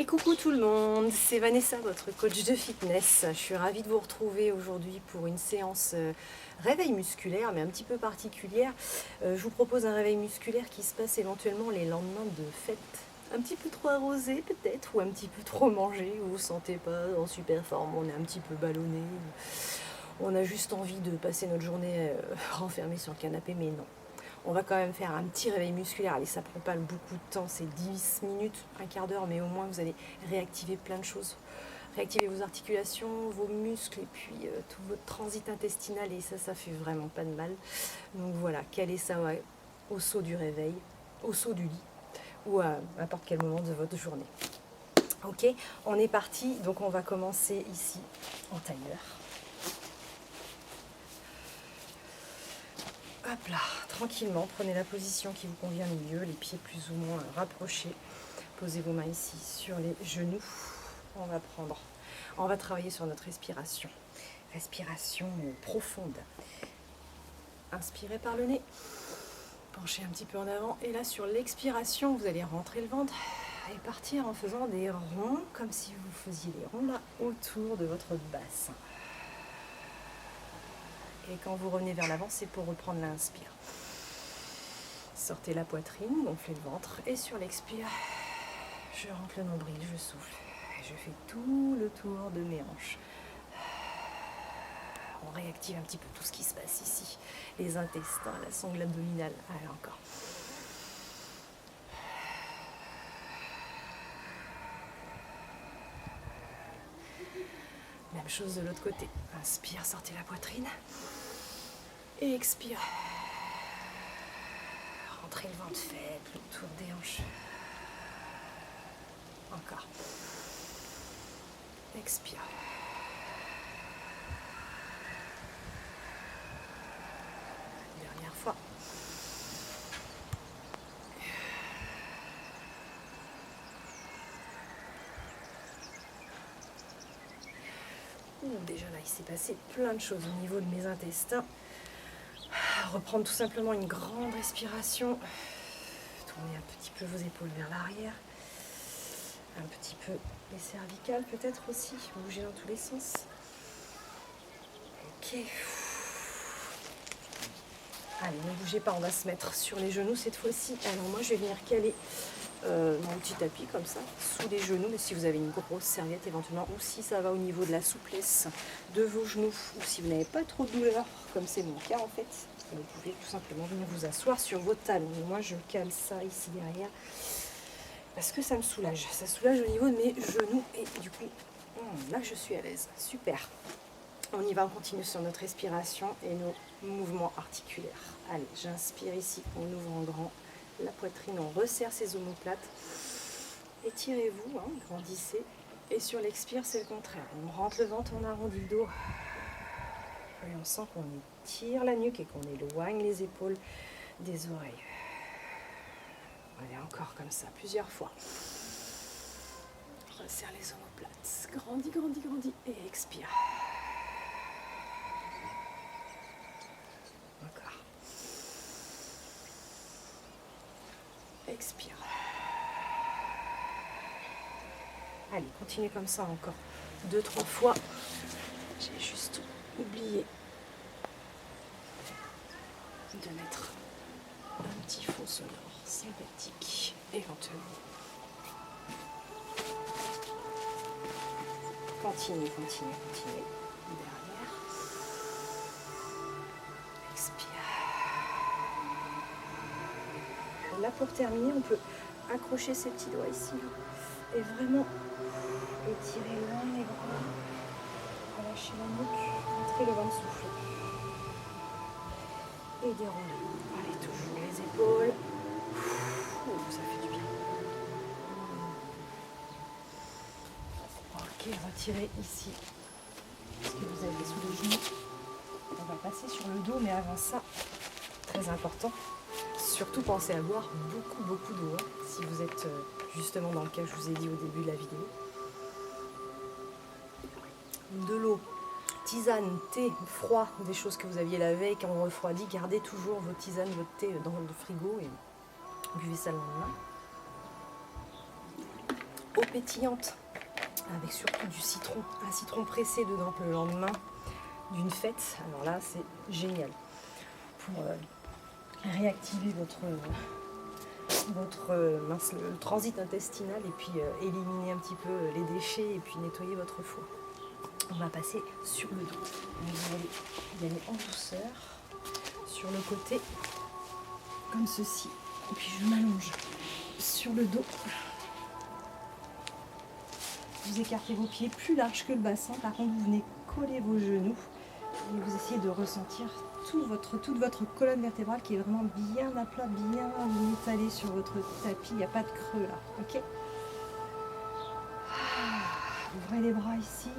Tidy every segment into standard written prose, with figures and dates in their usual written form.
Et coucou tout le monde, c'est Vanessa, votre coach de fitness. Je suis ravie de vous retrouver aujourd'hui pour une séance réveil musculaire, mais un petit peu particulière. Je vous propose un réveil musculaire qui se passe éventuellement les lendemains de fête. Un petit peu trop arrosé peut-être, ou un petit peu trop mangé, vous vous sentez pas en super forme, on est un petit peu ballonné. On a juste envie de passer notre journée renfermée sur le canapé, mais non. On va quand même faire un petit réveil musculaire. Allez, ça prend pas beaucoup de temps, c'est 10 minutes, un quart d'heure, mais au moins vous allez réactiver plein de choses. Réactiver vos articulations, vos muscles et puis tout votre transit intestinal, et ça fait vraiment pas de mal. Donc voilà, calez ça au saut du réveil, au saut du lit ou à n'importe quel moment de votre journée. Ok, on est parti, donc on va commencer ici en tailleur. Hop là, tranquillement, prenez la position qui vous convient le mieux, les pieds plus ou moins rapprochés. Posez vos mains ici sur les genoux. On va travailler sur notre respiration. Respiration profonde. Inspirez par le nez. Penchez un petit peu en avant. Et là, sur l'expiration, vous allez rentrer le ventre et partir en faisant des ronds, comme si vous faisiez des ronds là autour de votre bassin. Et quand vous revenez vers l'avant, c'est pour reprendre l'inspire. Sortez la poitrine, gonflez le ventre. Et sur l'expire, je rentre le nombril, je souffle. Et je fais tout le tour de mes hanches. On réactive un petit peu tout ce qui se passe ici. Les intestins, la sangle abdominale. Allez, encore. Même chose de l'autre côté. Inspire, sortez la poitrine. Et expire. Rentrez le ventre, faites le tour des hanches. Encore. Expire. Dernière fois. Déjà là, il s'est passé plein de choses au niveau de mes intestins. Reprendre tout simplement une grande respiration. Tournez un petit peu vos épaules vers l'arrière. Un petit peu les cervicales peut-être aussi. Bougez dans tous les sens. Ok. Allez, ne bougez pas, on va se mettre sur les genoux cette fois-ci. Alors moi, je vais venir caler mon petit tapis comme ça, sous les genoux. Mais si vous avez une grosse serviette éventuellement, ou si ça va au niveau de la souplesse de vos genoux, ou si vous n'avez pas trop de douleur, comme c'est mon cas en fait, vous pouvez tout simplement venir vous asseoir sur vos talons. Moi, je cale ça ici derrière, parce que ça me soulage. Ça soulage au niveau de mes genoux, et du coup, là, je suis à l'aise. Super. On y va, on continue sur notre respiration et nos mouvements articulaires. Allez, j'inspire ici, on ouvre en grand la poitrine, on resserre ses omoplates. Étirez-vous, grandissez. Et sur l'expire, c'est le contraire. On rentre le ventre, on arrondit le dos. Et on sent qu'on étire la nuque et qu'on éloigne les épaules des oreilles. Allez, encore comme ça, plusieurs fois. Resserre les omoplates. Grandis, grandis, grandis. Et expire. Encore. Expire. Allez, continuez comme ça encore 2-3 fois. J'ai juste oublié de mettre un petit fond sonore sympathique, éventuellement. Continuez, continuez, continuez. Derrière. Expire. Et là, pour terminer, on peut accrocher ses petits doigts ici et vraiment étirer loin les bras, relâcher la nuque, rentrer le ventre soufflé et dérouler. Allez, toujours les épaules. Ça fait du bien. Ok, retirez ici ce que vous avez sous les genoux. On va passer sur le dos, mais avant ça, très important, surtout pensez à boire beaucoup d'eau, si vous êtes justement dans le cas que je vous ai dit au début de la vidéo. De l'eau, tisane, thé, froid, des choses que vous aviez la veille qui ont refroidi, gardez toujours vos tisanes, votre thé dans le frigo et buvez ça le lendemain. Eau pétillante, avec surtout du citron, un citron pressé dedans le lendemain d'une fête. Alors là, c'est génial pour réactiver le transit intestinal et puis éliminer un petit peu les déchets et puis nettoyer votre foie. On va passer sur le dos. Vous allez y aller en douceur sur le côté comme ceci. Et puis je m'allonge sur le dos. Vous écartez vos pieds plus larges que le bassin. Par contre, vous venez coller vos genoux et vous essayez de ressentir toute votre colonne vertébrale qui est vraiment bien à plat, bien étalée sur votre tapis. Il n'y a pas de creux là. Ok. Ouvrez les bras ici.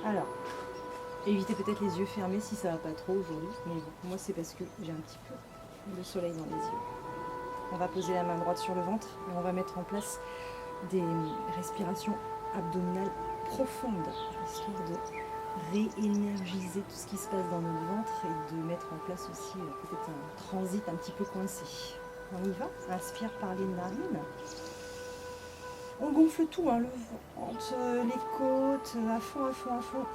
Alors, évitez peut-être les yeux fermés si ça va pas trop aujourd'hui. Mais bon, moi, c'est parce que j'ai un petit peu le soleil dans les yeux. On va poser la main droite sur le ventre et on va mettre en place des respirations abdominales profondes, histoire de réénergiser tout ce qui se passe dans notre ventre et de mettre en place aussi peut-être un transit un petit peu coincé. On y va. Inspire par les narines. On gonfle tout, hein, le ventre, les côtes, à fond, à fond, à fond.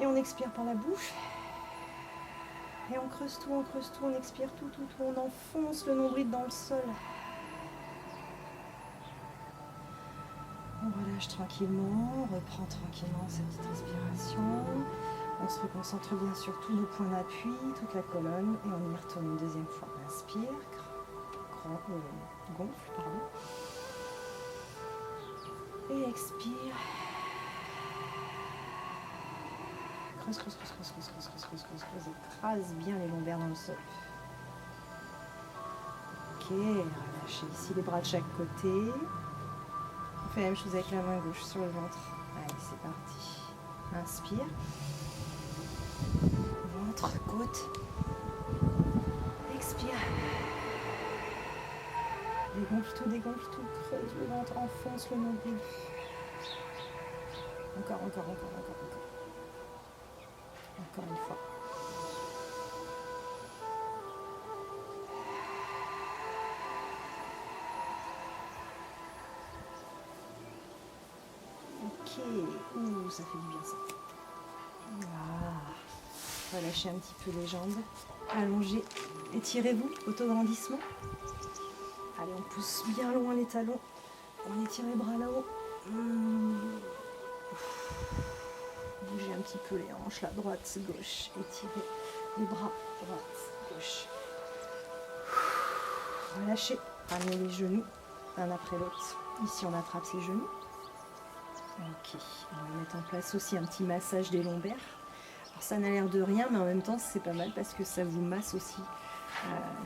Et on expire par la bouche. Et on creuse tout, on expire tout. On enfonce le nombril dans le sol. On relâche tranquillement, on reprend tranquillement cette petite respiration. On se reconcentre bien sur tous nos points d'appui, toute la colonne, et on y retourne une deuxième fois. Inspire, gonfle, pardon. Et expire. Creuse. Écrase bien les lombaires dans le sol. Ok, relâchez ici les bras de chaque côté. On fait la même chose avec la main gauche sur le ventre. Allez, c'est parti. Inspire. Ventre, côte. Expire. Dégonfle tout. Creuse le ventre, enfonce le nombril. Encore. Encore une fois. Ok. Ouh, ça fait du bien ça. Voilà. Relâchez un petit peu les jambes. Allongez. Étirez-vous. Autograndissement. Allez, on pousse bien loin les talons. On étire les bras là-haut. Bougez un petit peu les hanches, là, droite, gauche. Étirez les bras, droite, gauche. Relâchez. Ramenez les genoux, un après l'autre. Ici, on attrape ses genoux. Ok. On va mettre en place aussi un petit massage des lombaires. Alors, ça n'a l'air de rien, mais en même temps, c'est pas mal parce que ça vous masse aussi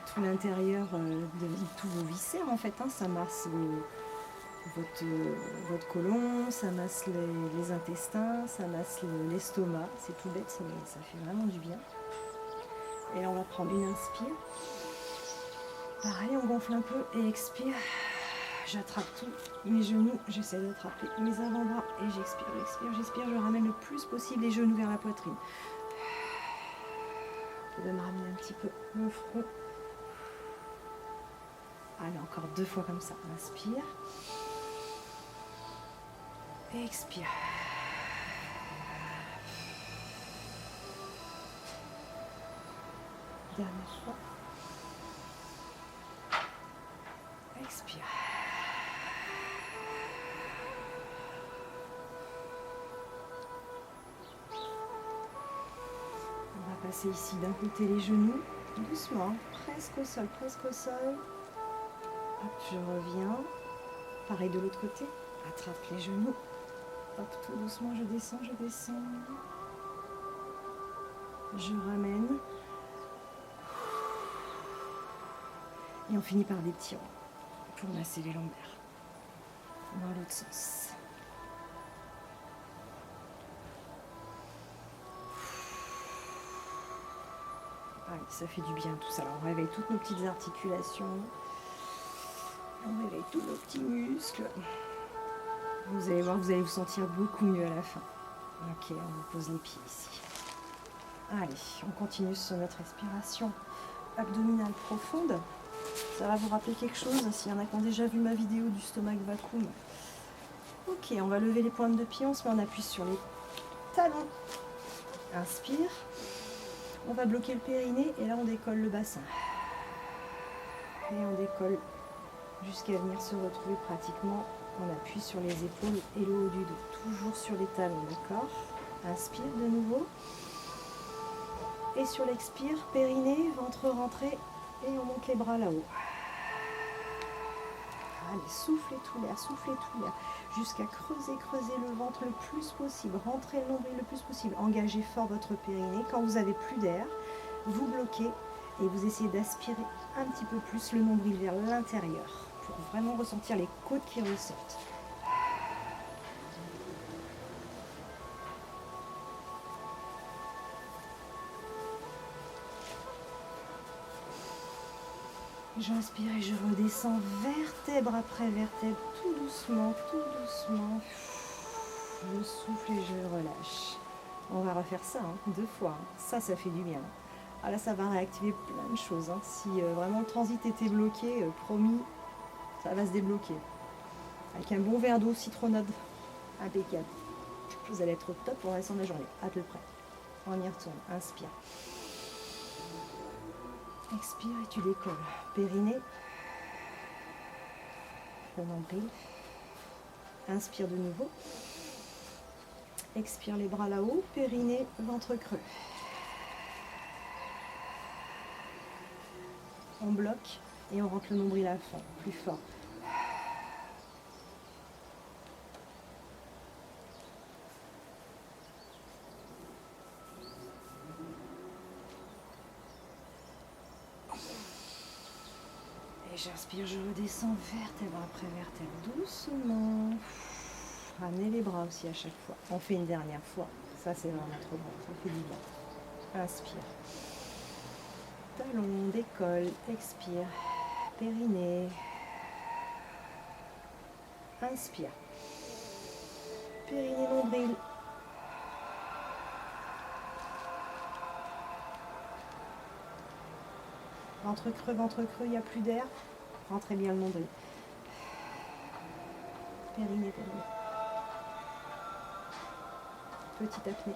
tout l'intérieur de tous vos viscères, en fait. Hein. Ça masse votre côlon, ça masse les intestins, ça masse l'estomac. C'est tout bête, mais ça fait vraiment du bien. Et là, on va prendre une inspire. Pareil, on gonfle un peu et expire. J'attrape tout, mes genoux, j'essaie d'attraper mes avant-bras et j'expire. Je ramène le plus possible les genoux vers la poitrine. Je vais me ramener un petit peu mon front. Allez, encore 2 fois comme ça. Inspire. Et expire. Dernière fois. Expire. On va passer ici d'un côté les genoux, doucement, presque au sol. Hop, je reviens. Pareil de l'autre côté. Attrape les genoux. Hop, tout doucement, je descends. Je ramène. Et on finit par des petits ronds pour masser les lombaires. Dans l'autre sens. Allez, ça fait du bien tout ça. Alors, on réveille toutes nos petites articulations. On réveille tous nos petits muscles. Vous allez voir, vous allez vous sentir beaucoup mieux à la fin. Ok, on pose les pieds ici. Allez, on continue sur notre respiration abdominale profonde. Ça va vous rappeler quelque chose, s'il y en a qui ont déjà vu ma vidéo du stomac vacuum. Ok, on va lever les pointes de pied, on se met en appui sur les talons. Inspire. On va bloquer le périnée et là on décolle le bassin. Et on décolle jusqu'à venir se retrouver pratiquement en appui sur les épaules et le haut du dos. Toujours sur les talons, d'accord? Inspire de nouveau. Et sur l'expire, périnée, ventre rentré et on monte les bras là-haut. Allez, soufflez tout l'air, jusqu'à creuser le ventre le plus possible, rentrez le nombril le plus possible, engagez fort votre périnée. Quand vous n'avez plus d'air, vous bloquez et vous essayez d'aspirer un petit peu plus le nombril vers l'intérieur pour vraiment ressentir les côtes qui ressortent. J'inspire et je redescends vertèbre après vertèbre, tout doucement, Je souffle et je relâche. On va refaire ça 2 fois. Ça fait du bien. Ah là, ça va réactiver plein de choses. Si vraiment le transit était bloqué, promis, ça va se débloquer. Avec un bon verre d'eau citronnade, impeccable. Vous allez être au top pour le restant de la journée, à peu près. On y retourne. Inspire. Expire et tu décolles. Périnée. Le nombril. Inspire de nouveau. Expire les bras là-haut. Périnée, ventre creux. On bloque et on rentre le nombril à fond. Plus fort. Et j'inspire, je redescends vertèbre après vertèbre, doucement. Ramenez les bras aussi à chaque fois. On fait une dernière fois. Ça, c'est vraiment trop bon. Ça fait du bien. Inspire. Talon, décolle, expire. Périnée. Inspire. Périnée, nombril. Ventre creux, il n'y a plus d'air. Rentrez bien le nombril. Périnée. Petite apnée.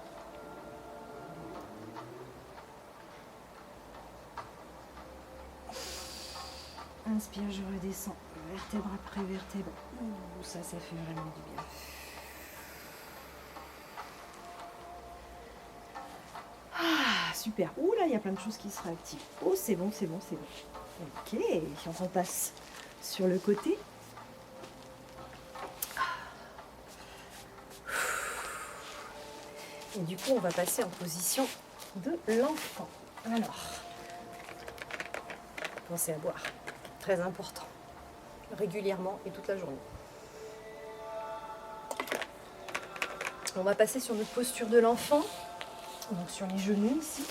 Inspire, je redescends. Vertèbre après vertèbre. Ouh, ça fait vraiment du bien. Ah, super. Ouh là, il y a plein de choses qui se réactivent. Oh, c'est bon. Ok, on passe sur le côté. Et du coup, on va passer en position de l'enfant. Alors, pensez à boire. Très important. Régulièrement et toute la journée. On va passer sur notre posture de l'enfant. Donc sur les genoux ici.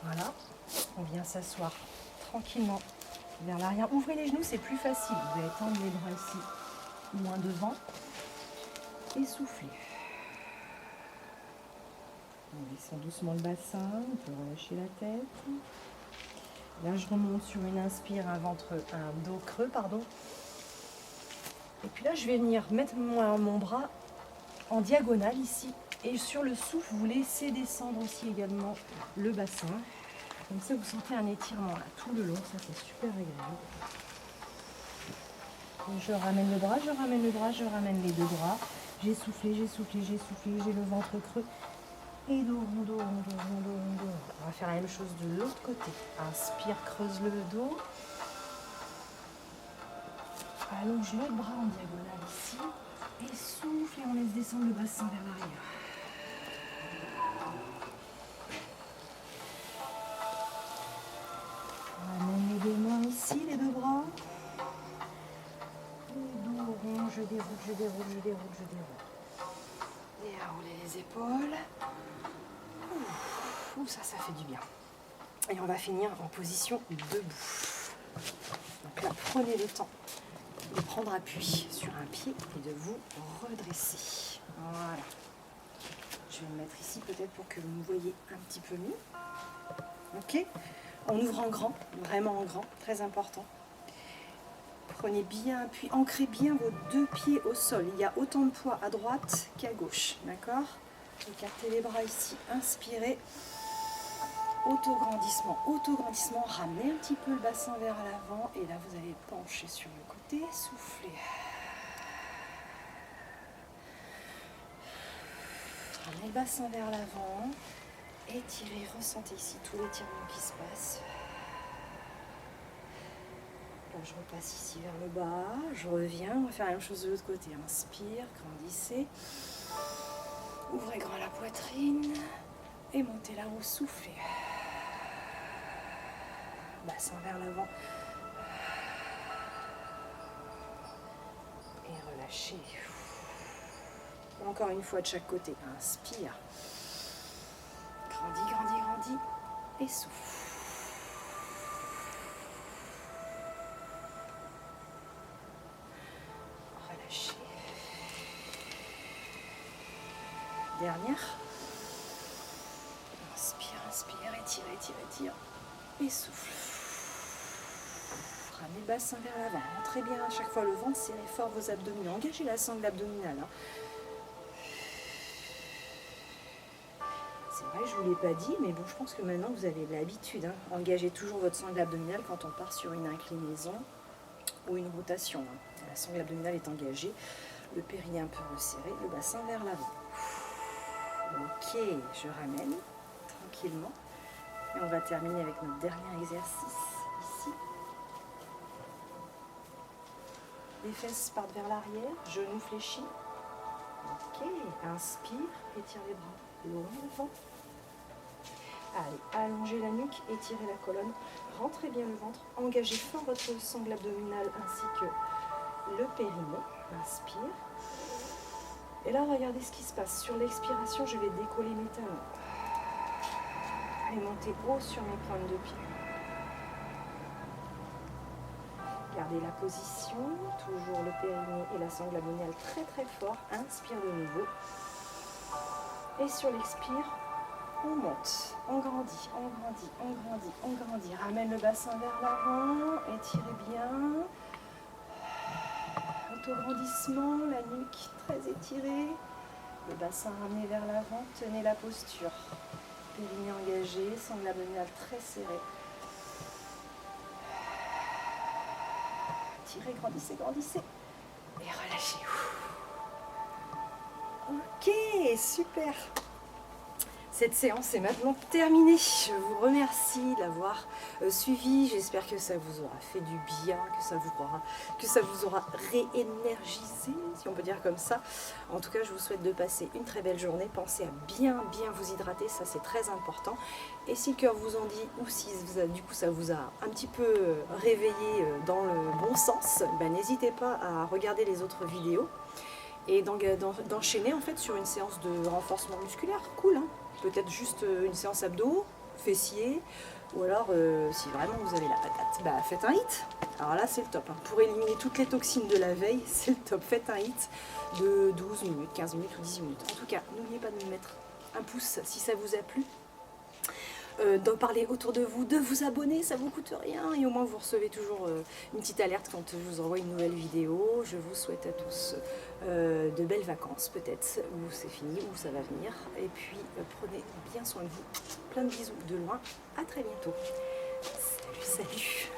Voilà. On vient s'asseoir tranquillement vers l'arrière. Ouvrez les genoux, c'est plus facile. Vous allez tendre les bras ici, moins devant. Et soufflez. On descend doucement le bassin, on peut relâcher la tête. Là, je remonte sur une inspire, un dos creux, pardon. Et puis là, je vais venir mettre mon bras en diagonale ici. Et sur le souffle, vous laissez descendre aussi également le bassin. Comme ça, vous sentez un étirement là, tout le long. Ça, c'est super agréable. Et je ramène le bras, je ramène les 2 bras. J'ai soufflé, j'ai le ventre creux. Et dos, rond. On va faire la même chose de l'autre côté. Inspire, creuse le dos. Allonge l'autre bras en diagonale ici. Et souffle et on laisse descendre le bassin vers l'arrière. Ramène les 2 mains ici, les 2 bras. Et dos rond, je déroule. Et à rouler les épaules. Ouh, ça fait du bien. Et on va finir en position debout. Donc là, prenez le temps de prendre appui sur un pied et de vous redresser. Voilà. Je vais me mettre ici peut-être pour que vous me voyez un petit peu mieux. Ok. en ouvrant grand, vraiment en grand, très important. Prenez bien appui, ancrez bien vos 2 pieds au sol. Il y a autant de poids à droite qu'à gauche, d'accord? Écartez les bras ici, inspirez. Autograndissement, ramenez un petit peu le bassin vers l'avant et là vous allez pencher sur le côté, soufflez. Ramenez le bassin vers l'avant, étirez, ressentez ici tout l'étirement qui se passe. Là je repasse ici vers le bas, je reviens, on va faire la même chose de l'autre côté. Inspire, grandissez, ouvrez grand la poitrine et montez là-haut, soufflez. Bassin vers l'avant et relâchez. Encore une fois de chaque côté. Inspire. Grandis et souffle. Relâchez. Dernière. Inspire, étire et souffle. Ramenez le bassin vers l'avant, rentrez bien à chaque fois le ventre, serrez fort vos abdominaux, engagez la sangle abdominale. C'est vrai, je ne vous l'ai pas dit, mais bon, je pense que maintenant vous avez l'habitude. Engagez toujours votre sangle abdominale quand on part sur une inclinaison ou une rotation. La sangle abdominale est engagée, le périnée un peu resserré, le bassin vers l'avant. Ok, je ramène tranquillement. Et on va terminer avec notre dernier exercice ici. Les fesses partent vers l'arrière, genoux fléchis. Ok, inspire, étire les bras loin devant. Allez, allongez la nuque, étirez la colonne, rentrez bien le ventre, engagez fort votre sangle abdominale ainsi que le périnée. Inspire. Et là, regardez ce qui se passe. Sur l'expiration, je vais décoller mes talons et monter haut sur mes pointes de pied. Gardez la position, toujours le périnée et la sangle abdominale très très fort. Inspire de nouveau. Et sur l'expire, on monte, on grandit. Ramène le bassin vers l'avant, étirez bien. Autograndissement, la nuque très étirée. Le bassin ramené vers l'avant, tenez la posture. Périnée engagé, sangle abdominale très serrée. Tirez, grandissez. Et relâchez. Ok, super. Cette séance est maintenant terminée. Je vous remercie d'avoir suivi. J'espère que ça vous aura fait du bien, que ça vous aura réénergisé, si on peut dire comme ça. En tout cas, je vous souhaite de passer une très belle journée. Pensez à bien vous hydrater, ça c'est très important. Et si le cœur vous en dit, ou si du coup ça vous a un petit peu réveillé dans le bon sens, ben, n'hésitez pas à regarder les autres vidéos. Et d'enchaîner en fait sur une séance de renforcement musculaire, cool, hein. Peut-être juste une séance abdos, fessiers, ou alors si vraiment vous avez la patate, bah faites un hit. Alors là c'est le top, hein. Pour éliminer toutes les toxines de la veille, c'est le top. Faites un hit de 12 minutes, 15 minutes ou 10 minutes. En tout cas, n'oubliez pas de me mettre un pouce si ça vous a plu. D'en parler autour de vous, de vous abonner, ça vous coûte rien et au moins vous recevez toujours une petite alerte quand je vous envoie une nouvelle vidéo. Je vous souhaite à tous de belles vacances peut-être, où c'est fini, où ça va venir. Et puis prenez bien soin de vous. Plein de bisous de loin, à très bientôt. Salut.